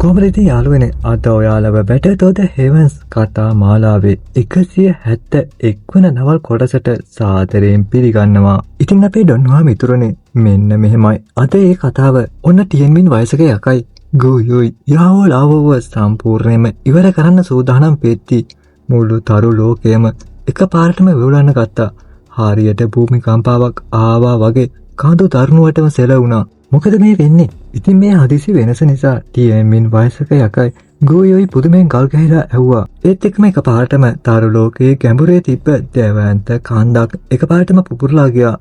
කොහොමද ඉතින් යාළුවනේ අද ඔයාලව Better to the Heavens කතා මාලාවේ 171 වන නවල් කොටසට සාදරයෙන් පිළිගන්නවා. ඉතින් අපේ ඩොන්වා මිතුරනේ මෙන්න මෙහෙමයි. අද ඒ කතාව ඔන්න ටියන්මින් වයසක යකයි ගෝයෝයි යාවෝ ලාවෝව සම්පූර්ණයෙන්ම ඉවර කරන්න සූදානම් වෙද්දී මුළු තරු ලෝකයම එකපාරටම වෙවුලන්න ගත්තා. හරියට භූමිකම්පාවක් ආවා වගේ කඳු දරුණුවටම සෙලවුණා. මොකද මේ වෙන්නේ? ඉතින් මේ හදිසි වෙනස නිසා ටියන්මින් වයසක යකයි ගෝයෝයි පුදුමෙන් ගල් ගහලා ඇහුවා. ඒත් එක්කම එකපාරටම තරු ලෝකයේ ගැඹුරේ තිබ්බ දැවැන්ත කන්දක් එකපාරටම පුපුරලා ගියා.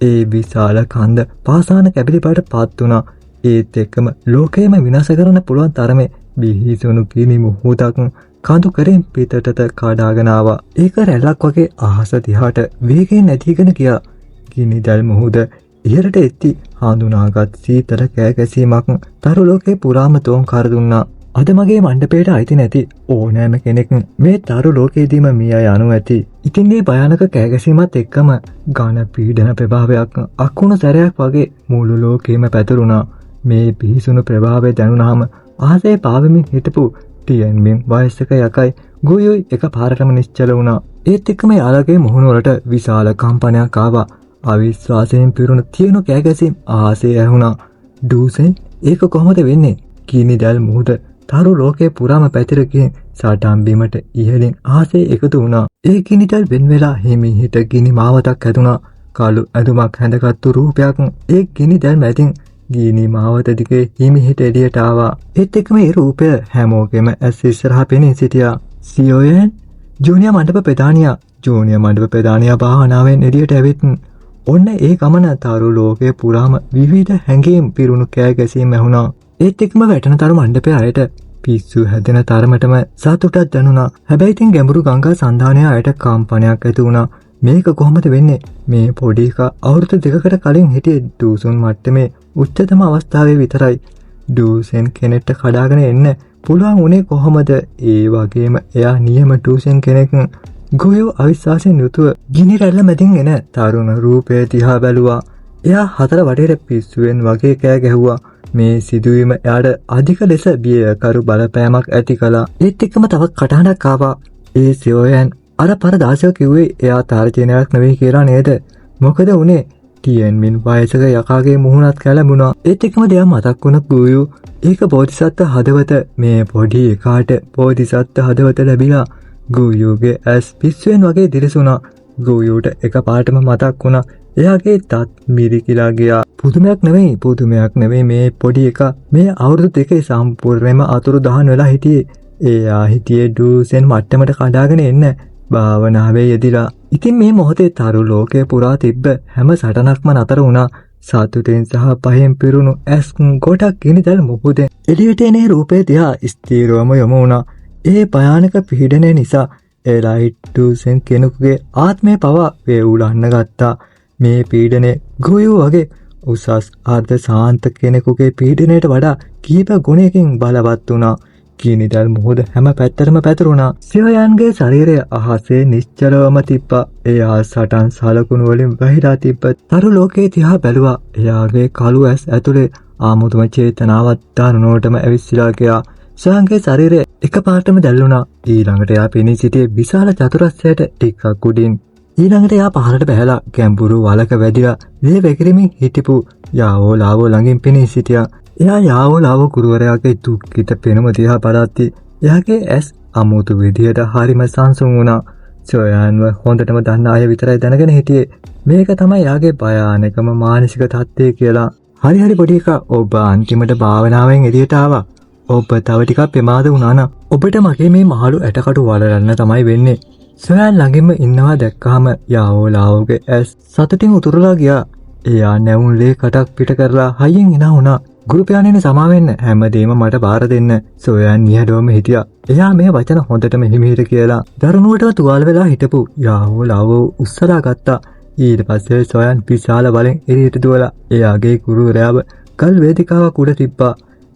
ඒ විශාල කන්ද පාසාන කැබලි පාට පත් වුණා. ඒත් එක්කම ලෝකයම විනාශ කරන්න පුළුවන් තරමේ බිහිසුණු ගිනි මුහුදක් කඳු කරෙන් පිටතට කඩාගෙන ආවා. ඒක රැල්ලක් වගේ අහස දිහාට වේගයෙන් නැතිගෙන ගියා. ගිනි දැල් මුහුද ඉහළට එtti හඳුනාගත් සීතල කෑගැසීමක් තරු ලෝකේ පුරාම තෝංකාර දුන්නා. අද මගේ මණ්ඩපයට අයිති නැති ඕනෑම කෙනෙක් මේ තරු ලෝකයේදීම මිය යනු ඇති. ඉතින් මේ භයානක කෑගැසීමත් එක්කම ඝන පීඩන ප්‍රභාවයක් අකුණු සැරයක් වගේ මුළු ලෝකෙම පැතුරුණා. මේ පිහිසුණු ප්‍රභාවය දැනුණාම ආසේ පාවෙමින් හිටපු ටියන්මින් වයසක යකයි ගෝයෝයි එකපාරටම නිශ්චල වුණා. ඒත් එක්කම යාළගේ මුහුණ වලට විශාල කම්පනයක් ආවා. අවිශ්වාසයෙන් පිරුණු තියෙනු කෑගැසීම් ආසේ ඇහුණා. ඩූසෙන් ඒක කොහොමද වෙන්නේ? ගිනි දැල් මුහුද තරු ලෝකේ පුරාම පැතිර ගිහින් සටන් බිමට ඉහළින් ආසේ එකතු වුණා. ඒ ගිනි දැල් වෙන වෙලා හිමිහිට ගිනි මාවතක් හැදුණා. කළු ඇඳුමක් හැඳගත්තු රූපයක් ඒ ගිනි දැල් මැදින් ගිනි මාවත දිගේ හිමිහිට එළියට ආවා. ඒත් එක්කම ඒ රූපය හැමෝගෙම ඇස් ඉස්සරහා පෙනී සිටියා. සියෝයන් ජූනියර් මණ්ඩප ප්‍රධානියා ජූනියර් මණ්ඩප ප්‍රධානියා භාවනාවෙන් එළියට ඇවිත් ඔන්න ඒ ගමන තරු ලෝකයේ පුරාම විවිධ හැඟීම් පිරුණු කෑගැසීම් ඇහුණා. ඒත් එක්කම වැටෙන තරු මණ්ඩපයේ අයට පිස්සු හැදෙන තරමටම සතුටක් දැනුණා. හැබැයි ඉතින් ගැඹුරු ගංගා සන්ධානයේ අයට කම්පනයක් ඇති වුණා. මේක කොහොමද වෙන්නේ? මේ පොඩි එකා අවුරුදු 2කට කලින් හිටියේ ඩූසුන් මට්ටමේ උච්චතම අවස්ථාවේ විතරයි. ඩූසෙන් කෙනෙක්ට කඩාගෙන එන්න පුළුවන් උනේ කොහොමද? ඒ වගේම එයා නියම ඩූසෙන් කෙනෙක්. ගෝයෝ අවිශ්වාසයෙන් යුතුව ගිනි රැල්ල මැදින් එන තරුණ රූපය දිහා බැලුවා. එයා හතර වටේට පිස්සුවෙන් වගේ කෑ ගැහුවා. මේ සිදුවීම එයාට අධික ලෙස බියකරු බලපෑමක් ඇති කළා. ඒත් එක්කම තව කටහඬක් ආවා. ඒ සියෝයන් අර පරදාසයෝ කිව්වේ එයා තර්ජනයක් නෙවෙයි කියලා නේද? මොකද උනේ? ටියන්මින් වයසක යකාගේ මුහුණත් කැළඹුණා. ඒත් එක්කම දෙයක් මතක් වුණ ගෝයෝ ඒක බෝධිසත්ව හදවත මේ පොඩි එකාට බෝධිසත්ව හදවත ලැබිලා. ගෝයෝගේ ඇස් පිස්සුවෙන් වගේ දිරිසුණා. ගෝයෝට එකපාරටම මතක් වුණා එයාගේ දත් මිරිකිලා ගියා. පුදුමයක් නෙවෙයි මේ පොඩි එකා මේ අවුරුදු 2 සම්පූර්ණයෙන්ම අතුරුදහන් වෙලා හිටියේ. එයා හිටියේ ඩූසෙන් මට්ටමට කඩාගෙන එන්න භාවනාවේ යෙදිලා. ඉතින් මේ මොහොතේ තරු ලෝකේ පුරා තිබ්බ හැම සටනක්ම නතර වුණා. සතුටෙන් සහ පහෙන් පිරුණු ඇස් ගොඩක් ගිනි දැල් මුහුදෙන් එළියට එන රූපේ දිහා ස්ථිරවම යොමු වුණා. ඒ භයානක පීඩනය නිසා එලයිට් ඩූසෙන් කෙනෙකුගේ ආත්මය පවා වේවුලන්න ගත්තා. මේ පීඩනය ගෝයෝ වගේ උසස් අර්ධ සාන්ත කෙනෙකුගේ පීඩනයට වඩා කීප ගුණයකින් බලවත් වුණා. ගිනි දැල් මුහුද හැම පැත්තටම පැතුරුණා. සියෝයන්ගේ ශරීරය අහසේ නිශ්චලවම තිබ්බා. එයා සටන් සලකුණු වලින් වැහිලා තිබ්බ තරු ලෝකයේ දිහා බැලුවා. එයාගේ කළු ඇස් ඇතුලේ ආමුතුම චේතනාවක් දරුණුවටම ඇවිස්සලා ගියා. සයන්ගේ ශරීරය එකපාරටම දැල්ලුණා. ඊළඟට එයා පෙනී සිටියේ විශාල චතුරස්‍රයට ටිකක් උඩින්. ඊළඟට එයා පහළට බැහැලා ගැඹුරු වලක වැදිලා දේ වැగిරෙමින් හිටපු යාවෝ ලාවෝ ළඟින් පෙනී සිටියා. එයා යාවෝ ලාවෝ ගුරුවරයාගේ දුක්ඛිත පෙනුම දිහා බලද්දී එයාගේ ඇස් අමුතු විදියට හරිම සංසුන් වුණා. සොයන්ව හොඳටම දන්න අය විතරයි දැනගෙන හිටියේ මේක තමයි එයාගේ භයානකම මානසික තත්ත්වය කියලා. හරි පොඩි එකා ඔබ අන්තිමට භාවනාවෙන් එළියට ආවා. ඔබ තව ටිකක් ප්‍රමාද වුණා නම් ඔබට මගේ මේ මහලු ඇටකටු වලරන්න තමයි වෙන්නේ. සොයන් ළඟින්ම ඉන්නවා දැක්කහම යාවෝ ලාවෝගේ ඇස් සතුටින් උතුරලා ගියා. එයා නැවුම් ලේ කටක් පිට කරලා හයියෙන් එනා වුණා. ගුරු පියාණෙනි සමා වෙන්න හැමදේම මට බාර දෙන්න. සොයන් නිහඬවම හිටියා. එයා මේ වචන හොඳටම හිමිහිට කියලා දරුණුවටම තුවාල වෙලා හිටපු යාවෝ ලාවෝ උස්සලා ගත්තා. ඊට පස්සේ සොයන් විශාල බලෙන් එළියට දුවලා එයාගේ ගුරුවරයාව ගල් වේදිකාවක් උඩ තිබ්බා.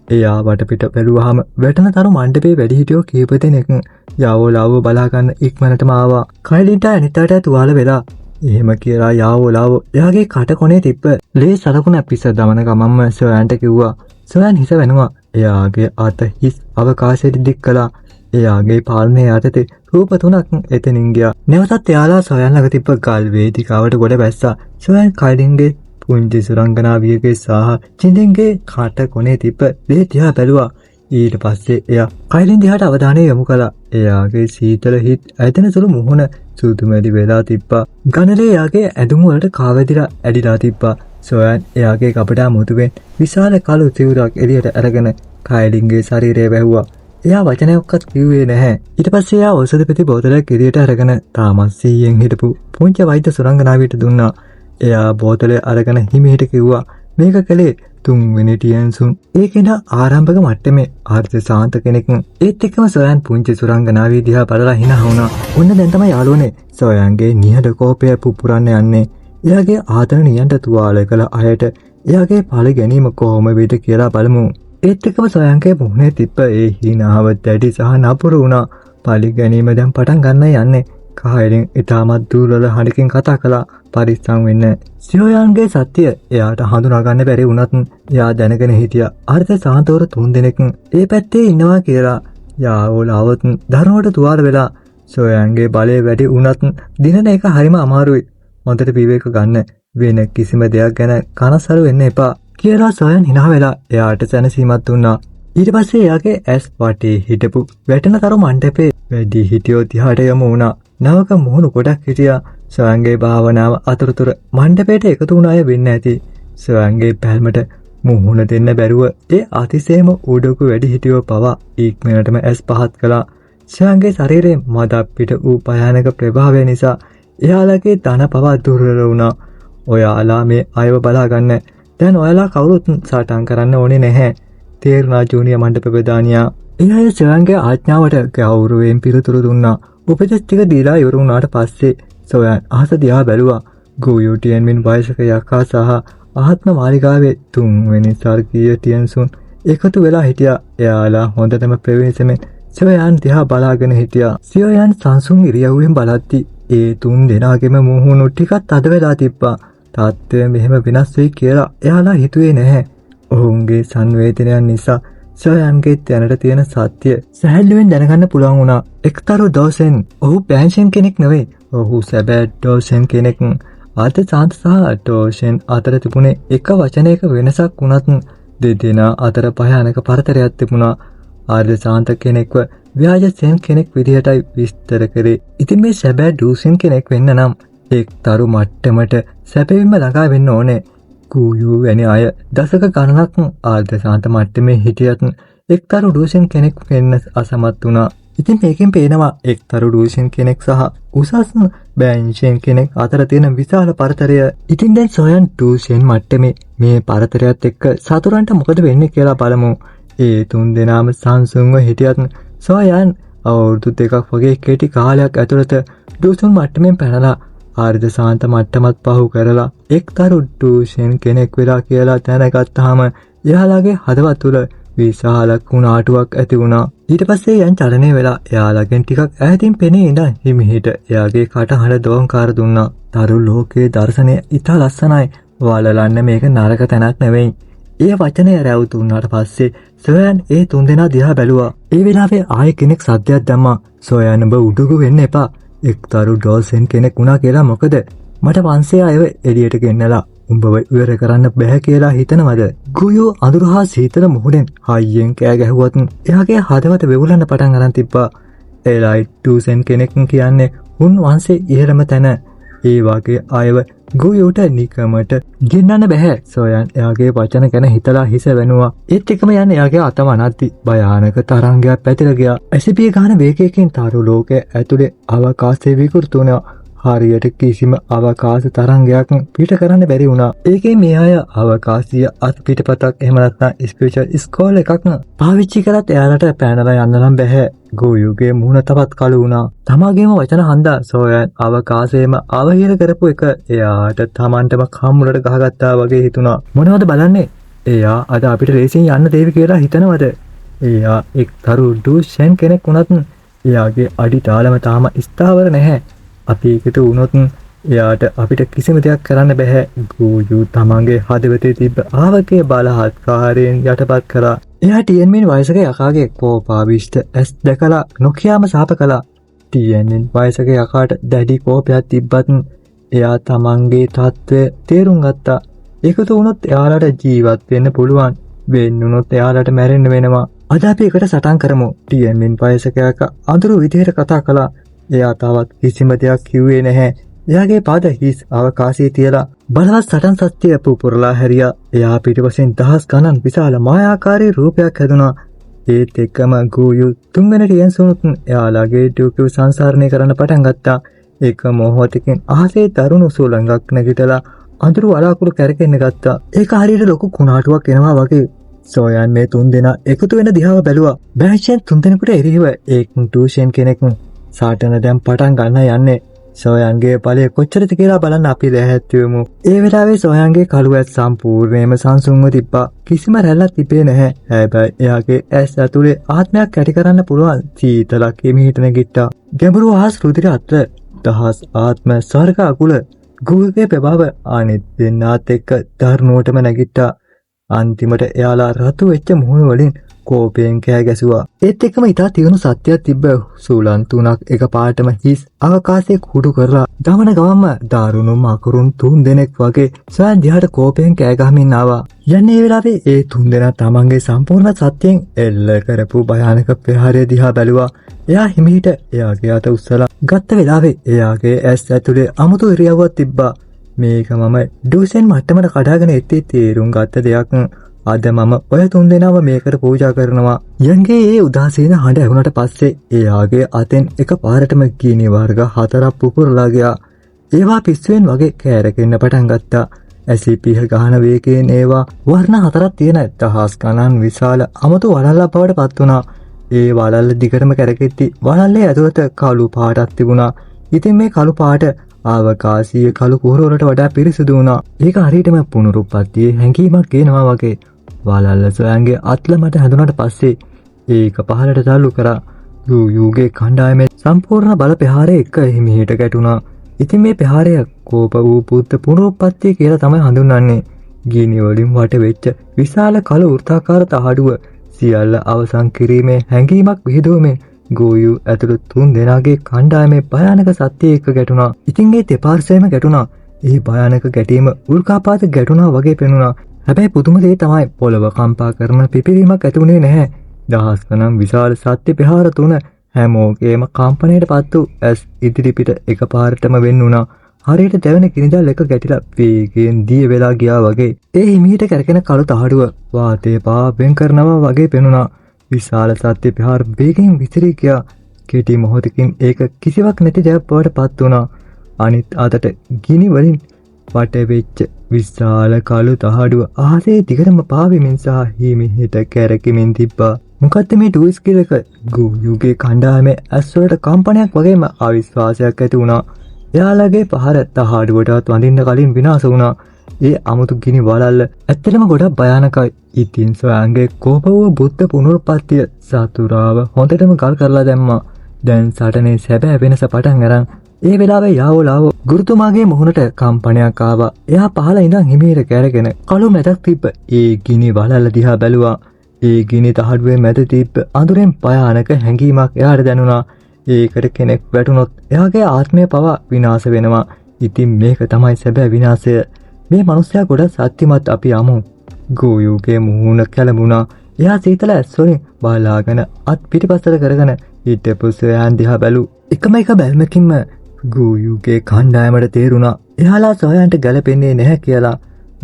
එයා වටපිට බැලුවාම වැටෙන තරු මණ්ඩපේ වැඩිහිටියෝ කීප දෙනෙක් යාවෝ ලාවෝ බලා ගන්න ඉක්මනටම ආවා. කයිලින්ට අනිතාට තුවාල වෙලා. එහෙම කියලා යාවෝ ලාවෝ එයාගේ කට කොනේ තිබ්බ ලේ සලකුණ පිස්ස දමන ගමන්ම සොයන්ට කිව්වා. සොයන් හිස වෙනවා. එයාගේ අත හිස් අවකාශයට දික් කළා. එයාගේ පාලනය යටතේ රූප 3ක් එතනින් ගියා. නැවතත් එයාලා සොයන් ළඟ තිබ්බ ගල් වේදිකාවට ගොඩ බැස්සා. සොයන් කයිලින්ගේ පුංචි සුරංගනාවියගේ සහ චින්දෙන්ගේ කට කොනේ තිබ්බ දේ දිහා බැලුවා. ඊට පස්සේ එයා කයිලින් දිහාට අවධානය යොමු කළා. එයාගේ සීතල හිත් ඇදෙන සුළු මුහුණ සුදුමැලි වෙලා තිබ්බා. ගනලේ එයාගේ ඇඳුම් වලට කාවැදිලා ඇදිලා තිබ්බා. සොයන් එයාගේ කපඩා මුතුවෙන් විශාල කළු සිවුරක් එළියට අරගෙන කයිලින්ගේ ශරීරය වැහුවා. එයා වචනයක්වත් කිව්වේ නැහැ. ඊට පස්සේ එයා ඖෂධ පෙති බෝතලයක් එළියට අරගෙන තාමත් සීයෙන් හිටපු පුංචි වෛද්‍ය සුරංගනාවියට දුන්නා. එයා බෝතලය අරගෙන හිමිහිට කිව්වා මේක කලේ 3 වෙනි ටියන්සුන්. ඒ කෙනා ආරම්භක මට්ටමේ ආර්ථ සාන්ත කෙනෙක්. ඒත් එක්කම සොයන් පුංචි සුරංගනාවිය දිහා බලලා hina වුණා. ඔන්න දැන් තමයි යාළුවනේ සොයන්ගේ නිහඬ කෝපය පුපුරන්න යන්නේ. එයාගේ ආදර නියන්ට තුවාල කළ අයට එයාගේ පළ ගැනීම කොහොම වෙයිද කියලා බලමු. ඒත් එක්කම සොයන්ගේ මුහුණේ තිබ්බ ඒ හිනාව දැඩි සහ නපුරු වුණා. පළ ගැනීම දැන් පටන් ගන්න යන්නේ. කයිලින් ඊටමත් දුර්වල හඬකින් කතා කළා. පරිස්සම් වෙන්න. සියෝයන්ගේ සත්‍ය එයාට හඳුනා ගන්න බැරි වුණත් එයා දැනගෙන හිටියා. අර්ථ සාන්තවරු 3 දෙනෙක් ඒ පැත්තේ ඉන්නවා කියලා. යාවලාවත් ධර්මයට තුවාල වෙලා සොයන්ගේ බලය වැඩි වුණත් දිනන එක හරිම අමාරුයි. හොඳට විවේක ගන්න. වෙන කිසිම දෙයක් ගැන කනස්සරු වෙන්න එපා කියලා සොයන් hina වෙලා එයාට සැනසීමක් දුන්නා. ඊට පස්සේ එයාගේ ඇස් වටේ හිටපු වැටෙනතර මණ්ඩපේ වැඩි හිටියෝ දිහාට යමු වුණා. නවක මුහුණු ගොඩක් හිටියා. සොයන්ගේ භාවනාව අතුරුතුර මණ්ඩපයට එකතු වුණ අය වෙන්න ඇති. සොයන්ගේ පැල්මට මුහුණ දෙන්න බැරුව ඒ අතිශයම උඩකු වැඩි හිටියෝ පවා ඉක්මනටම ඇස් පහත් කළා. සොයන්ගේ ශරීරයේ මදක් පිට වූ භයානක ප්‍රභාවය නිසා එයාලගේ දන පවා දුර්වල වුණා. ඔයාලා මේ අයව බලාගන්න. දැන් ඔයාලා කවුරුත් සටන් කරන්න ඕනේ නැහැ. තේරුණා ජූනියර් මණ්ඩප ප්‍රධානියා. ඒ අය සොයන්ගේ ආඥාවට ගෞරවයෙන් පිළිතුරු දුන්නා. උපදෙස් ටික දීලා ඉවර වුණාට පස්සේ සොයන් අහස දිහා බැලුවා. ගෝයෝ ටියන්මින් වයසක යකා සහ ආත්ම මාලිගාවේ 3 වෙනි සර්ගීය ටියන්සුන් එකතු වෙලා හිටියා. එයාලා හොඳටම ප්‍රවේශමෙන් සොයන් දිහා බලාගෙන හිටියා. සොයන් සංසුන් ඉරියව්වෙන් බලද්දි ඒ 3 දෙනාගේම මුහුණු ටිකක් අද වෙලා තිබ්බා. තාත්තේ මෙහෙම වෙනස් වෙයි කියලා එයාලා හිතුවේ නැහැ. ඔවුන්ගේ සංවේදනයන් නිසා සොයන්ගේ දැනට තියෙන සත්‍ය සැහැල්ලුවෙන් දැනගන්න පුළුවන් වුණා. එක්තරෝ දෝසෙන් ඔහු බෑන්ෂන් කෙනෙක් නෙවෙයි. ඔහු සැබෑ ඩෝෂන් කෙනෙක්. ආර්ථ සාන්ත සහ ඩෝෂන් අතර තිබුණේ එක වචනයක වෙනසක් වුණත් දෙදෙනා අතර භයානක පරතරයක් තිබුණා. ආර්ථ සාන්ත කෙනෙක්ව ව්‍යාජ සෙන් කෙනෙක් විදිහටයි විස්තර කරේ. ඉතින් මේ සැබෑ ඩෝෂන් කෙනෙක් වෙන්න නම් එක්තරෝ මට්ටමට සැපෙවින්ම ළඟා වෙන්න ඕනේ. කූයු වැනි අය දශක ගණනක් ආර්ථ සාන්ත මට්ටමේ හිටියත් එක්තරෝ ඩෝෂන් කෙනෙක් වෙන්න අසමත් වුණා. ඉතින් මේකෙන් පේනවා එක්තරෝ ඩෝෂන් කෙනෙක් සහ උසස් බෑන්ෂන් කෙනෙක් අතර තියෙන විශාල පරතරය. ඉතින් දැන් සොයන් ඩෝෂන් මට්ටමේ මේ පරතරයත් එක්ක සතුරන්ට මොකද වෙන්නේ කියලා බලමු. ඒ 3 දෙනාම සංසුන්ව හිටියත් සොයන් අවුරුදු 2ක් වගේ කෙටි කාලයක් ඇතුළත ඩෝෂන් මට්ටමෙන් පැනලා ආර්ධ සාන්ත මට්ටමත් පහු කරලා එක්තරෝ ඩෝෂන් කෙනෙක් වෙලා කියලා දැනගත්තාම එයාලගේ හදවත් තුළ විශාල කුණාටුවක් ඇති වුණා. ඊට පස්සේ යන් චලනය වෙලා එයාලගෙන් ටිකක් ඈතින් පෙනී ඉඳන් හිමිහිට එයාගේ කටහඬ දෝංකාර දුන්නා. තරු ලෝකයේ දර්ශනය ඉතා ලස්සනයි. වලලන්න මේක නරක තැනක් නෙවෙයි. ඒ වචනය රැව් දුන්නාට පස්සේ සොයන් ඒ 3 දෙනා දිහා බැලුවා. ඒ වෙලාවේ ආයෙ කෙනෙක් සද්දයක් දැම්මා. සොයන් ඔබ උඩුකු වෙන්න එපා. එක්තරෝ ඩෝසෙන් කෙනෙක් වුණා කියලා මොකද? මට වංශය අයව එළියට ගෙන්නලා උඹව ඉවර කරන්න බෑ කියලා හිතනවද? ගුයෝ අඳුර හා සීතල මුහුණෙන් හයියෙන් කෑ ගැහුවත් එයාගේ හදවත වෙවුලන්න පටන් අරන් තිබ්බා. එලයිට් ඩෝසෙන් කෙනෙක් කියන්නේ උන් වංශයේ ඉහළම තැන. ඒ වගේ අයව ගුයෝට නිකමට ගෙන්නන්න බෑ. සොයන් එයාගේ වචන ගැන හිතලා හිස වෙනුවා. ඒත් එකම යන්නේ එයාගේ අතම අනද්දි භයානක තරංගයක් පැතිර ගියා. ඇසිපිය ගන්න වේගයකින් තරු ලෝකයේ ඇතුලේ අවකාශයේ විකෘති වුණා. හරියට කිසිම අවකාශ තරංගයක් පිට කරන්න බැරි වුණා. ඒකේ මේ අය අවකාශීය අත් පිටපතක් එහෙම නැත්නම් ස්පෙෂල් ස්කෝල් එකක් පාවිච්චි කරත් එයාලට පැනලා යන්න නම් බැහැ. ගෝයුගේ මුහුණ තවත් කළු වුණා. තමාගේම වචන හන්දා සොයන් අවකාශයේම අවහිර කරපු එක එයාට තමන්ටම කම්මුලට ගහගත්තා වගේ හිතුණා. මොනවද බලන්නේ? එයා අද අපිට රේසින් යන්න දෙවි කියලා හිතනවද? එයා එක්තරෝ ඩූෂන් කෙනෙක් වුණත් එයාගේ අඩි තාලම තාම ස්ථාවර නැහැ. අපි එකට වුණොත් එයාට අපිට කිසිම දෙයක් කරන්න බැහැ. ගෝයු තමන්ගේ හදවතේ තිබ්බ ආවකේ බලහත්කාරයෙන් යටපත් කරා. එයා ටියන්මින් වයසක යකාගේ කෝපාවිෂ්ට ඇස් දැකලා නොකියාම සාප කළා. ටියන්මින් වයසක යකාට දැඩි කෝපයක් තිබ්බත් එයා තමන්ගේ තත්ත්වය තේරුම් ගත්තා. එකතු වුණොත් එයාලට ජීවත් වෙන්න පුළුවන්. වෙන්නුනොත් එයාලට මැරෙන්න වෙනවා. අද අපි එකට සටන් කරමු. ටියන්මින් වයසක යකා අඳුරු විදිහට කතා කළා. එයා තවත් කිසිම දෙයක් කිව්වේ නැහැ. එයාගේ පාද හිස් අවකාශයේ තියලා බලවත් සටන් සත්‍යය පුපුරලා හැරියා. එයා පිටිපස්සෙන් දහස් ගණන් විශාල මායාකාරී රූපයක් හැදුනා. ඒත් එක්කම ගූයු තුන්වෙනි ටියන්සුනුත් එයාලගේ ඩියුකිව සංසරණය කරන්න පටන් ගත්තා. එක මොහොතකින් අහසේ දරුණු සුළඟක් නැගිටලා අඳුරු වලාකුළු කැරකෙන්න ගත්තා. ඒක හරියට ලොකු කුණාටුවක් එනවා වගේ. සෝයන් මේ තුන්දෙනා එකතු වෙන දිහාව බැලුවා. බෑෂන් තුන්දෙනෙකුට එරෙහිව ඒක ටූෂන් කෙනෙක් සාටන දැන් පටන් ගන්න යන්නේ. සෝයන්ගේ බලය කොච්චරද කියලා බලන්න අපි දැහැත්වෙමු. ඒ වෙලාවේ සෝයන්ගේ කළුවත් සම්පූර්ණයෙන්ම සංසුන්ව තිබ්බා. කිසිම රැල්ලක් තිබේ නැහැ. හැබැයි එයාගේ ඇස් ඇතුලේ ආත්මයක් ඇති කරන්න පුළුවන් සීතලක් එමිහිට නැගිට්ටා. ගැඹුරු අහස් රුධිර අතර දහස් ආත්ම ස්වර්ග අකුල ගුගගේ ප්‍රභාව අනිත් දෙන්නාත් එක්ක දරුණුවටම නැගිට්ටා. අන්තිමට එයාලා රතු වෙච්ච මුහුණ වලින් කෝපයෙන් කෑ ගැසුවා. ඒත් එක්කම ඉතා තියුණු සත්‍යයක් තිබ්බ. සූලන් තුනක් එක පාටම හිස් අවකාශයේ කුඩු කරලා ගමන ගමන්ම දාරුණු මකුරුන් තුන් දෙනෙක් වගේ සොයන් දිහාට කෝපයෙන් කෑ ගහමින් ආවා. යන්නේ ඒ වෙලාවේ ඒ තුන් දෙනා තමන්ගේ සම්පූර්ණ සත්‍යයෙන් එල්ල කරපු භයානක ප්‍රහාරය දිහා බැලුවා. එයා හිමිහිට එයාගේ අත උස්සලා ගත්ත වෙලාවේ එයාගේ ඇස් ඇතුලේ අමුතු ඉරියව්වක් තිබ්බා. මේක මම ඩූසෙන් මට්ටමට කඩාගෙන එත්තේ තේරුම් ගත්ත දෙයක්. අද මම ඔය තුන් දෙනාව මේකට පූජා කරනවා. යන්ගේ ඒ උදාසීන හඬ ඇහුණට පස්සේ එයාගේ අතෙන් එක පාරටම ගිනි වර්ග 4ක් පුපුරලා ගියා. ඒවා පිස්සුවෙන් වගේ කෑරකෙන්න පටන් ගත්තා. ඇසිපිහ ගහන වේගයෙන් ඒවා වර්ණ 4ක් තියෙන දහස් ගණන් විශාල අමුතු වලල්ලක් බවට පත් වුණා. ඒ වලල්ල දිගටම කැරකෙtti වලල්ලේ ඇතුළත කළු පාටක් තිබුණා. ඉතින් මේ කළු පාට ආවකාශීය කළු කුහර වලට වඩා පිරිසිදු වුණා. ඒක හරියටම පුනරුත්පත්තියේ හැඟීමක් ගේනවා වගේ. වලල්ල සොයන්ගේ අත්ල මට හැදුනට පස්සේ ඒක පහළට තල්ලු කරා. යූගේ කණ්ඩායමේ සම්පූර්ණ බල ප්‍රහාරය එක හිමිහිට ගැටුණා. ඉතින් මේ ප්‍රහාරය කෝප වූ පුත්ත පුනරුත්පත්තිය කියලා තමයි හඳුන්වන්නේ. ගිනි වලින් වට වෙච්ච විශාල කළු වෘත්තාකාර තහඩුව සියල්ල අවසන් කිරීමේ හැඟීමක් විහිදුවමින් ගෝයු ඇතුළු තුන් දෙනාගේ කණ්ඩායමේ භයානක සත්‍යය එක්ක ගැටුණා. ඉතින් ඒ දෙපාර්ශ්වයම ගැටුණා. ඒ භයානක ගැටීම උල්කාපාත ගැටුණා වගේ පෙනුණා. හැබැයි පුදුම දේ තමයි පොළව කම්පා කරන පිපිරීමක් ඇති වුණේ නැහැ. දහස් ගණන් විශාල සත්‍ය ප්‍රහාර තුන හැමෝගේම කම්පණයට පත් වූ ඇස් ඉදිරිපිට එකපාරටම වෙන් වුණා. හරියට දැවෙන කිනිදල් එක ගැටිලා වේගයෙන් දිය වෙලා ගියා වගේ. ඒ හිමිහිට කැරකෙන කළු තහඩුව වාතය පා වෙන් කරනවා වගේ පෙනුණා. විශාල සත්‍ය ප්‍රහාර වේගයෙන් විසිරී ගියා. කෙටි මොහොතකින් ඒක කිසිවක් නැති දෙයක් බවට පත් වුණා. අනිත් අතට ගිනි වලින් වට වෙච්ච විශාල කළු තහඩුව අහසේ දිගටම පාවෙමින් සහ හිමිහිට කැරකෙමින් තිබ්බා. මොකද්ද මේ ටූල්ස් කියලා එක? ගූයුගේ කණ්ඩායමේ ඇස්වලට කම්පනයක් වගේම අවිශ්වාසයක් ඇති වුණා. එයාලගේ පහර තහඩුවටත් වඳින්න කලින් විනාශ වුණා. ඒ අමුතු ගිනි වලල්ල ඇත්තටම ගොඩක් භයානකයි. ඉතින් සොයන්ගේ කෝප වූ බුද්ධ පුනරුත්පත්තිය සතුරාව හොඳටම ගල් කරලා දැම්මා. දැන් සටනේ සැබෑ වෙනස පටන් අරන් ඒ වෙලාවේ යාවලාව ගුරුතුමාගේ මුහුණට කම්පනයක් ආවා. එයා පහළ ඉඳන් හිමීර කැරගෙන කළු මැදක් තිබ්බ ඒ ගිනි වලල්ල දිහා බැලුවා. ඒ ගිනි තහඩුවේ මැද තිබ්බ අඳුරෙන් භයානක හැඟීමක් එයාට දැනුණා. ඒකට කෙනෙක් වැටුනොත් එයාගේ ආත්මය පවා විනාශ වෙනවා. ඉතින් මේක තමයි සැබෑ විනාශය. මේ මිනිස්සයා ගොඩක් සත්‍යමත් අපි යමු. ගෝයුගේ මුහුණ කැළඹුණා. එයා සීතල ඇස්වලින් බලාගෙන අත් පිටිපස්සට කරගෙන හිටපු සොයන් දිහා බැලු. එකම එක බැල්මකින්ම ගෝයුගේ කණ්ඩායමට තේරුණා එයාලා සොයන්ට ගැලපෙන්නේ නැහැ කියලා.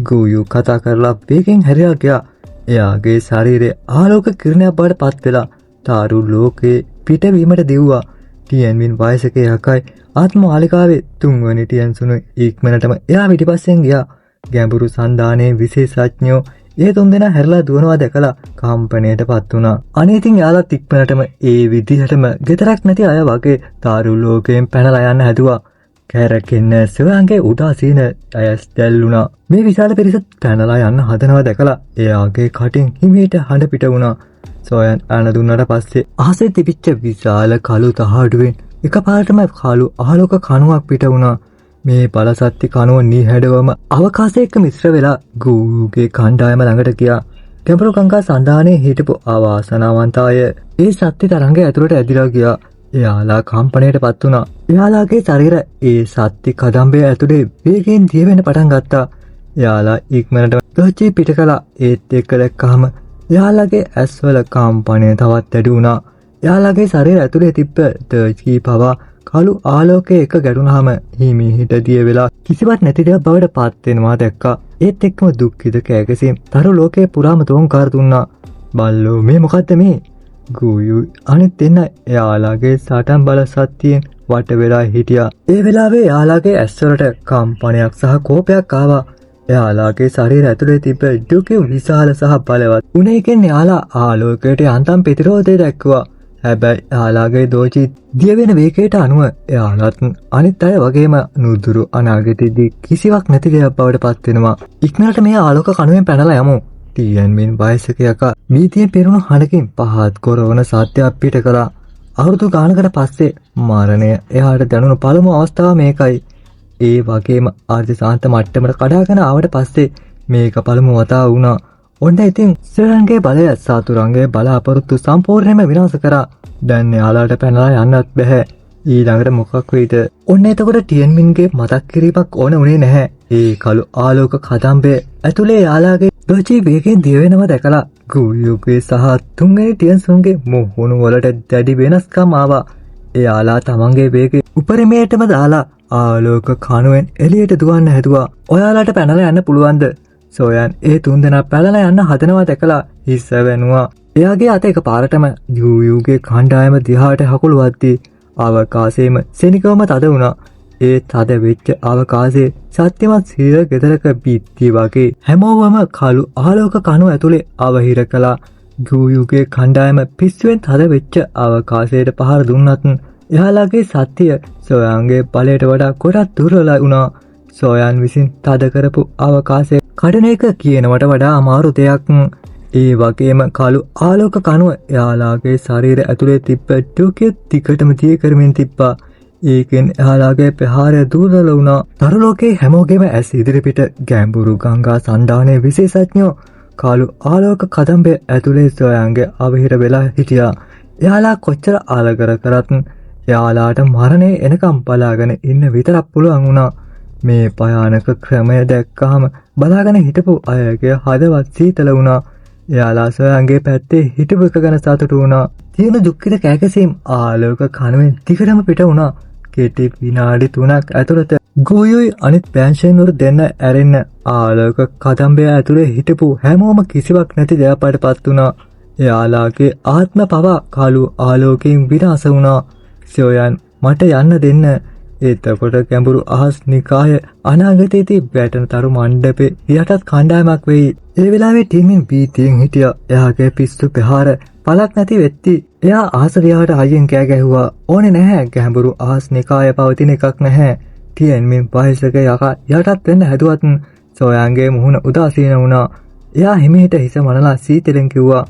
ගෝයු කතා කරලා වේගෙන් හැරියා ගියා. එයාගේ ශරීරයේ ආලෝක කිරණයක් බවට පත් වෙලා තාරු ලෝකේ පිටවීමට දිව්වා. ටියන්වින් වයසක යකයි ආත්ම මාලිකාවේ තුන්වැනි ටියන්සුණු ඉක්මනටම එයා පිටිපස්සෙන් ගියා. ගැඹුරු සන්දානයේ විශේෂඥයෝ ඒ තුන්දෙනා හැරලා දුවනවා දැකලා කම්පණයට පත් වුණා. අනේතින් යාළුවත් ඉක්මනටම ඒ විදිහටම ගෙදරක් නැති අය වගේ තාරු ලෝකයෙන් පැනලා යන්න හැදුවා. කැරකෙන්න සොයන්ගේ උදාසීන ඇස් දැල්ලුණා. මේ විශාල පිරිස පැනලා යන්න හදනවා දැකලා එයාගේ කටින් හිමීට හඬ පිට වුණා. සොයන් අන දුන්නට පස්සේ අහසේ තිබිච්ච විශාල කළු තහඩුවෙන් එකපාරටම කළු ආලෝක කණුවක් පිට වුණා. මේ බලසත්ති කණුව නිහැඩවම අවකාශයක මිශ්‍ර වෙලා ගූගේ කණ්ඩායම ළඟට ගියා. ගැඹුරු ගංගා සන්ධානයේ හිටපු අවාසනාවන්ත අය ඒ සත්‍ය තරංගය ඇතුළට ඇදිලා ගියා. එයාලා කම්පණයටපත් වුණා. එයාලාගේ ශරීර ඒ සත්‍ය කදම්බය ඇතුලේ වේගයෙන් දිය වෙන්න පටන් ගත්තා. එයාලා ඉක්මනට දොච්චි පිට කළා. ඒත් එක්ක දැක්කහම එයාලගේ ඇස්වල කම්පණය තවත් වැඩි වුණා. එයාලගේ ශරීර ඇතුලේ තිබ්බ දොච්චි පවා කළු ආලෝකයේ එක ගැටුණාම හිමිහිට දිය වෙලා කිසිවක් නැති දෙයක් බවට පත් වෙනවා දැක්කා. ඒත් එක්කම දුක්ඛිත කෑගසීම් තරු ලෝකේ පුරාම තෝංකාර දුන්නා. බල්ලෝ මේ මොකද්ද මේ? ගුයු අනිත් දෙන්න එයාලගේ සටන් බල සත්‍යයෙන් වට වෙලා හිටියා. ඒ වෙලාවේ එයාලගේ ඇස්වලට කම්පනයක් සහ කෝපයක් ආවා. එයාලගේ ශරීර ඇතුලේ තිබ්බ දුකේ විශාල සහ බලවත් උණේකින් එයාලා ආලෝකයට යන්තම් ප්‍රතිරෝධය දක්වුවා. හැබැයි එයාලගේ දෝෂි දිය වෙන වේගයට අනුව එයාලත් අනිත් අය වගේම නුදුරු අනාගතයේදී කිසිවක් නැති දෙයක් බවට පත් වෙනවා. ඉක්මනට මේ ආලෝක කණුවෙන් පැනලා යමු. ටියන්මින් වයසක යකා වීතියෙන් පෙරුණු හඬකින් පහත් කොරවන සත්‍ය අපිට කළා. අවුරුදු ගානකට පස්සේ මරණය එයාට දැනුණු පළමු අවස්ථාව මේකයි. ඒ වගේම ආර්ය සාන්ත මට්ටමට කඩාගෙන ආවට පස්සේ මේක පළමු වතාව වුණා. ඔන්න ඉතින් ශ්‍රී බලය සාතුරංගේ බලාපොරොත්තු සම්පූර්ණයෙන්ම විනාශ කරා. දැන් එයාලට පැනලා යන්නත් බැහැ. ඊළඟට මොකක් වෙයිද? ඔන්න එතකොට ටියන්මින්ගේ මතක් කිරීමක් ඕන උනේ නැහැ. ඒ කළු ආලෝක කදම්බේ ඇතුලේ එයාලගේ දොචි වේගයෙන් දිය වෙනව දැකලා ගුයුගේ සහ තුන්වෙනි ටියන්සුන්ගේ මුහුණු වලට දැඩි වෙනස්කම් ආවා. එයාලා තමන්ගේ වේගය උපරිමයටම දාලා ආලෝක කණුවෙන් එළියට දුවන්න හැදුවා. ඔයාලට පැනලා යන්න පුළුවන්ද? සොයන් ඒ තුන්දෙනා පැනලා යන්න හදනවා දැකලා හිස්ස වෙනුවා. එයාගේ අත එකපාරටම යූගේ කණ්ඩායම දිහාට හකුලුවද්දී අවකාශයේම සෙනිකවම තද වුණා. ඒ තද වෙච්ච අවකාශයේ සත්‍යමත් සීල ගෙදරක බිත්තිය වගේ හැමෝවම කළු ආලෝක කණු ඇතුලේ අවහිර කළා. යූගේ කණ්ඩායම පිස්සුවෙන් තද වෙච්ච අවකාශයට පහර දුන්නත් එයාලගේ සත්‍ය සොයන්ගේ බලයට වඩා ගොඩක් දුර්වල වුණා. සොයන් විසින් තද කරපු අවකාශය කඩන එක කියනවට වඩා අමාරු දෙයක්. ඒ වගේම කළු ආලෝක කණුව එයාලාගේ ශරීර ඇතුලේ තිබ්බ ටෝකියෝ ටිකටම දිය කරමින් තිබ්බා. ඒකෙන් එයාලාගේ ප්‍රහාරය දුර්වල වුණා. තරු ලෝකේ හැමෝගෙම ඇස් ඉදිරිපිට ගැඹුරු ගංගා සන්ධානයේ විශේෂඥයෝ කළු ආලෝක කදම්බේ ඇතුලේ සොයන්ගේ අවහිර වෙලා හිටියා. එයාලා කොච්චර ආලකර කරත් එයාලාට මරණය එනකම් බලාගෙන ඉන්න විතරක් පුළුවන් වුණා. මේ භයානක ක්‍රමය දැක්කහම බලාගෙන හිටපු අයගේ හදවත් සීතල වුණා. එයාලා සොයන්ගේ පැත්තේ හිටපු එක ගැන සතුටු වුණා. තියෙන දුක්ඛිත කෑගසීම් ආලෝක කණුවෙන් ටිකටම පිට වුණා. කෙටි විනාඩි 3ක් ඇතුළත ගෝයුයි අනිත් පෑන්ෂන්වරු දෙන්න ඇරෙන්න ආලෝක කදම්බය ඇතුලේ හිටපු හැමෝම කිසිවක් නැති දෙයක් පටපත් වුණා. එයාලාගේ ආත්ම පවා කළු ආලෝකයෙන් විනාශ වුණා. සොයන් මට යන්න දෙන්න. එතකොට ගැඹුරු අහස් නිකාය අනාගතයේදී වැටෙන තරු මණ්ඩපේ යටත් කණ්ඩායමක් වෙයි. ඒ වෙලාවේ ටිමින් බීතියෙන් හිටියා. එයාගේ පිස්සු ප්‍රහාර පළක් නැති වෙtti. එයා ආසරියාට අයියෙන් කෑ ගැහුවා. ඕනේ නැහැ ගැඹුරු අහස් නිකාය පවතින එකක් නැහැ. ටිමින් වයසක යකා යටත් වෙන්න හැදුවත් සොයන්ගේ මුහුණ උදාසීන වුණා. එයා හිමීට හිස මනලා සීතලෙන් කිව්වා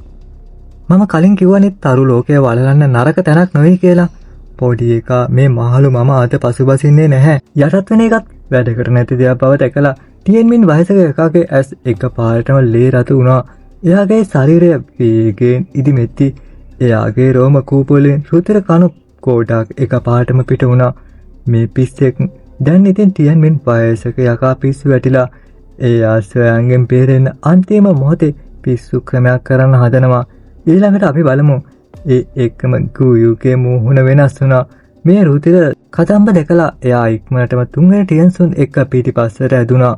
මම කලින් කිව්වනේ තරු ලෝකය වලලන්න නරක තැනක් නෙවෙයි කියලා. පොඩි එකා මේ මහලු මම අත පසුබසින්නේ නැහැ. යටත් වෙන එකත් වැඩකට නැති දෙයක් බව දැකලා ටියන්මින් වයසක එකාගේ ඇස් එකපාරටම ලේ රතු වුණා. එයාගේ ශරීරය වේගයෙන් ඉදිමෙtti. එයාගේ රෝම කූපවලින් රුධිර කණු කෝඩක් එකපාරටම පිට වුණා. මේ පිස්සෙක් දැන් ඉතින් ටියන්මින් වයසක යකා පිස්සු වැටිලා. එයා සොයන්ගෙන් බේරෙන්න අන්තිම මොහොතේ පිස්සු ක්‍රමයක් කරන්න හදනවා. ඊළඟට අපි බලමු. ඒ එක්කම ගුයුගේ මුහුණ වෙනස් වුණා. මේ රුධිර කදම්බ දැකලා එයා ඉක්මනටම තුන්වෙනි ටියන්සුන් එක්ක පිටිපස්සට ඇදුනා.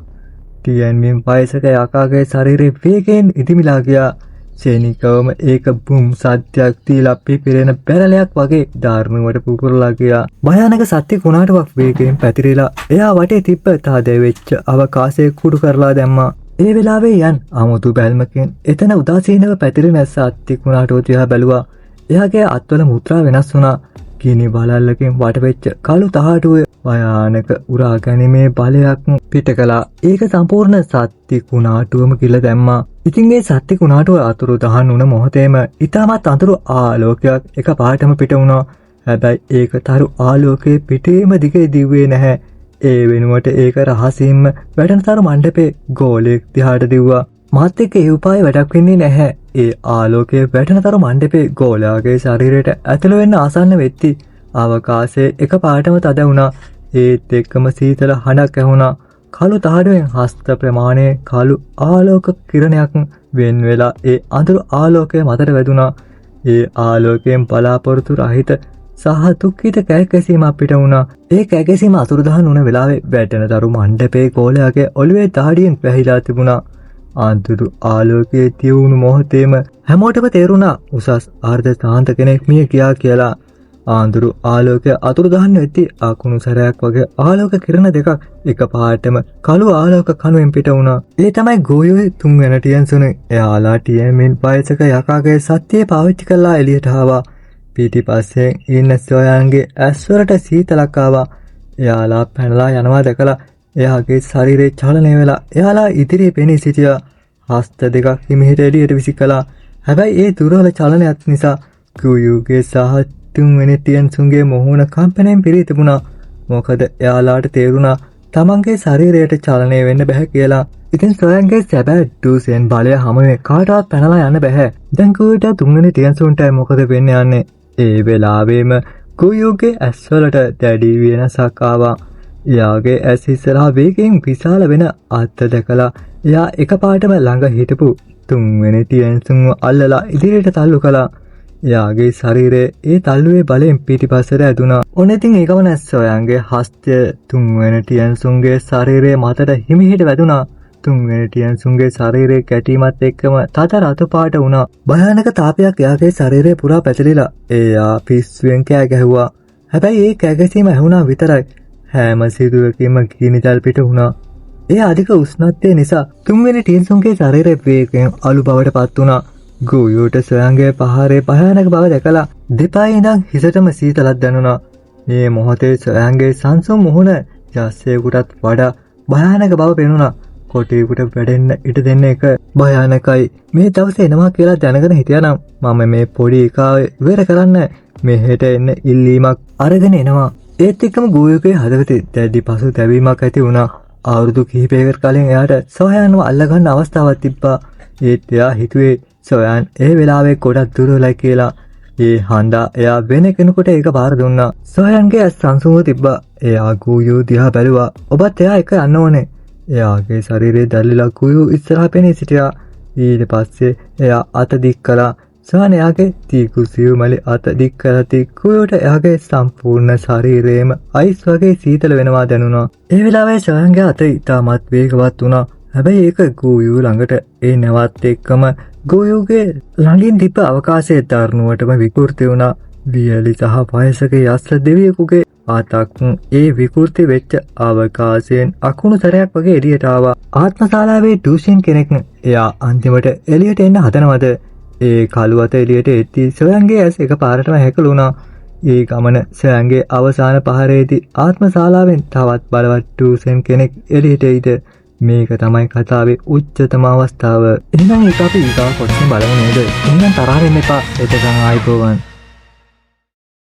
ටියන්මින් වයසක යකාගේ ශරීරේ වේගයෙන් ඉදිමිලා ගියා. සේනිකවම ඒක බුම් සත්‍යක් දීලා පිපිරෙන බැරලයක් වගේ ධාර්මවට පුපුරලා ගියා. භයානක සත්‍ය කුණාටුවක් වේගයෙන් පැතිරිලා එයා වටේ තිබ්බ තාදේ වෙච්ච අවකාශයේ කුඩු කරලා දැම්මා. ඒ වෙලාවේ යන් 아무තු බැල්මකින් එතන උදාසීනව පැතිරෙන සත්‍ය කුණාටුව දිහා බැලුවා. එයාගේ අත්වල මුත්‍රා වෙනස් වුණා. ගිනි බලල්ලකින් වටවෙච්ච කළු තහටුවේ භයානක උරා ගැනීමේ බලයක් පිට කළා. ඒක සම්පූර්ණ සත්‍ය කුණාටුවම කිල දැම්මා. ඉතින් මේ සත්‍ය කුණාටුව අතුරු දහන් වුණ මොහොතේම ඊටමත් අඳුරු ආලෝකයක් එක පාටම පිට වුණා. හැබැයි ඒක තරු ආලෝකයේ පිටේම දිගේ දිව්වේ නැහැ. ඒ වෙනුවට ඒක රහසින්ම වැඩනතර මණ්ඩපේ ගෝලයක් දිහාට දිව්වා. මාත් එක්ක ඒ උපාය වැඩක් වෙන්නේ නැහැ. ඒ ආලෝකයේ වැටෙනතර මණ්ඩපේ ගෝලයාගේ ශරීරයට ඇතුළු වෙන්න ආසන්න වෙද්දී අවකාශයේ එකපාරටම තද වුණා. ඒත් එක්කම සීතල හඬක් ඇහුණා. කළු තහඩුවෙන් හස්ත ප්‍රමාණයේ කළු ආලෝක කිරණයක් වෙන් වෙලා ඒ අඳුරු ආලෝකයේ මතට වැදුනා. ඒ ආලෝකයෙන් බලාපොරොත්තු රහිත සහ දුක්ඛිත කෑගැසීමක් පිට වුණා. ඒ කෑගැසීම අතුරුදහන් වුණ වෙලාවේ වැටෙනතරු මණ්ඩපේ ගෝලයාගේ ඔළුවේ දහඩියෙන් වැහිලා තිබුණා. අඳුරු ආලෝකයේ තියුණු මොහොතේම හැමෝටම තේරුණා උසස් ආර්ධ ශාන්ත කෙනෙක් මිය ගියා කියලා. ආඳුරු ආලෝකය අතුරුදහන් වෙද්දී අකුණු සැරයක් වගේ ආලෝක කිරණ දෙකක් එකපාරටම කළු ආලෝක කණුවෙන් පිට වුණා. ඒ තමයි ගෝයෝයි තුන්වෙනි ටියන්සුනේ. එයාලා ටියන්මින් වයසක යකාගේ සත්‍යය පාවිච්චි කරලා එළියට ආවා. පිටිපස්සෙන් ඉන්න සොයන්ගේ ඇස්වලට සීතලක් ආවා. එයාලා පැනලා යනවා දැකලා එයාගේ ශරීරේ චලනය වෙලා එයාලා ඉදිරියේ පෙනී සිටියා. හස්ත දෙකක් හිමිහිට එළියට විසිකලා. හැබැයි ඒ දුර්වල චලනයත් නිසා ගෝයෝගේ සහ තුන්වෙනි ටියන්සුන්ගේ මොහොන කම්පනයෙන් පිරී තිබුණා. මොකද එයාලාට තේරුණා තමන්ගේ ශරීරයට චලනය වෙන්න බැහැ කියලා. ඉතින් සොයන්ගේ සැබෑ ඩූසෙන් බලය හැමෝම කාටවත් පැනලා යන්න බැහැ. දැන් ගෝයට තුන්වෙනි ටියන්සුන්ට මොකද වෙන්නේ යන්නේ? ඒ වෙලාවෙම ගෝයෝගේ ඇස්වලට දැඩි වෙනසක් ආවා. එයාගේ ඇස් ඉස්සරහා වේගයෙන් විශාල වෙන අත් දැකලා එයා එකපාරටම ළඟ හිටපු තුන්වෙනි ටියන්සුන්ව අල්ලලා ඉදිරියට තල්ලු කළා. එයාගේ ශරීරයේ ඒ තල්ලුවේ බලයෙන් පිටිපස්සට ඇදුණා. ඔන්න ඉතින් ඒ ගමන සොයන්ගේ හස්තය තුන්වෙනි ටියන්සුන්ගේ ශරීරයේ මතට හිමිහිට වැදුනා. තුන්වෙනි ටියන්සුන්ගේ ශරීරයේ කැටීමත් එක්කම තද රතු පාට වුණා. භයානක තාපයක් එයාගේ ශරීරය පුරා පැතිරිලා එයා පිස්සුවෙන් කෑ ගැහුවා. හැබැයි ඒ කෑගැසීම ඇහුණා විතරයි. හැම සිදුවකින්ම ගිනිදල් පිට වුණා. ඒ අධික උෂ්ණත්වය නිසා තුන්වෙනි ටියන්සුන්ගේ ශරීරය වේගයෙන් අලු බවට පත් වුණා. ගෝයෝට සොයන්ගේ පහරේ භයානක බව දැකලා දෙපායේ ඉඳන් හිසටම සීතලක් දැනුණා. මේ මොහොතේ සොයන්ගේ සංසුන් මුහුණ යස්සේකටත් වඩා භයානක බව පෙනුණා. කොටියෙකුට වැඩෙන්න ඉඩ දෙන්න එක භයානකයි. මේ දවසේ එනවා කියලා දැනගෙන හිටියානම් මම මේ පොඩි එකා ඉවර කරන්න මෙහෙට එන්න ඉල්ලීමක් අරගෙන එනවා. ඒත් එක්කම ගෝයෝගේ හදවතේ දැඩි පසුතැවීමක් ඇති වුණා. අවුරුදු කිහිපයකට කලින් එයාට සොයන්ව අල්ලගන්න අවස්ථාවක් තිබ්බා. ඒත් එයා හිතුවේ සොයන් ඒ වෙලාවේ ගොඩක් දුරලයි කියලා. ඒ හන්දා එයා වෙන කෙනෙකුට ඒක බාර දුන්නා. සොයන්ගේ ඇස් සංසුන්ව තිබ්බා. එයා ගෝයෝ දිහා බැලුවා. ඔබත් එයා එක යන්න ඕනේ. එයාගේ ශරීරයේ දැල්ලිලා ගෝයෝ ඉස්සරහා පෙනී සිටියා. ඊට පස්සේ එයා අත දික් කළා. සොයන් එයාගේ තීකු සියුමැලි අත දික් කරති ගෝයෝට එයාගේ සම්පූර්ණ ශරීරයේම අයිස් වගේ සීතල වෙනවා දැනුණා. ඒ වෙලාවේ සොයන්ගේ අත ඉතාමත් වේගවත් වුණා. හැබැයි ඒක ගෝයෝ ළඟට ඒ නැවත් එක්කම ගෝයෝගේ ළඟින් තිබ්බ අවකාශයේ දරුණුවටම විකෘති වුණා. වියලි සහ වයසක යස්ස දෙවියෙකුගේ අතක් ඒ විකෘති වෙච්ච අවකාශයෙන් අකුණු සැරයක් වගේ එළියට ආවා. ආත්මශාලාවේ ඩූෂන් කෙනෙක් එයා අන්තිමට එළියට එන්න හදනවද? ඒ කළුවත එළියට එද්දී සොයන්ගේ ඇස් එකපාරටම හැකලුණා. ඒ ගමන සොයන්ගේ අවසාන පහරේදී ආත්මශාලාවෙන් තවත් බලවත් ඩූෂන් කෙනෙක් එළියට එයිද? මේක තමයි කතාවේ උච්චතම අවස්ථාව. එහෙනම් ඒක අපි ඊගා කොටසේ බලමු නේද? එහෙනම් තරහ වෙන්න එපා. එතකන් ආයිබෝවන්.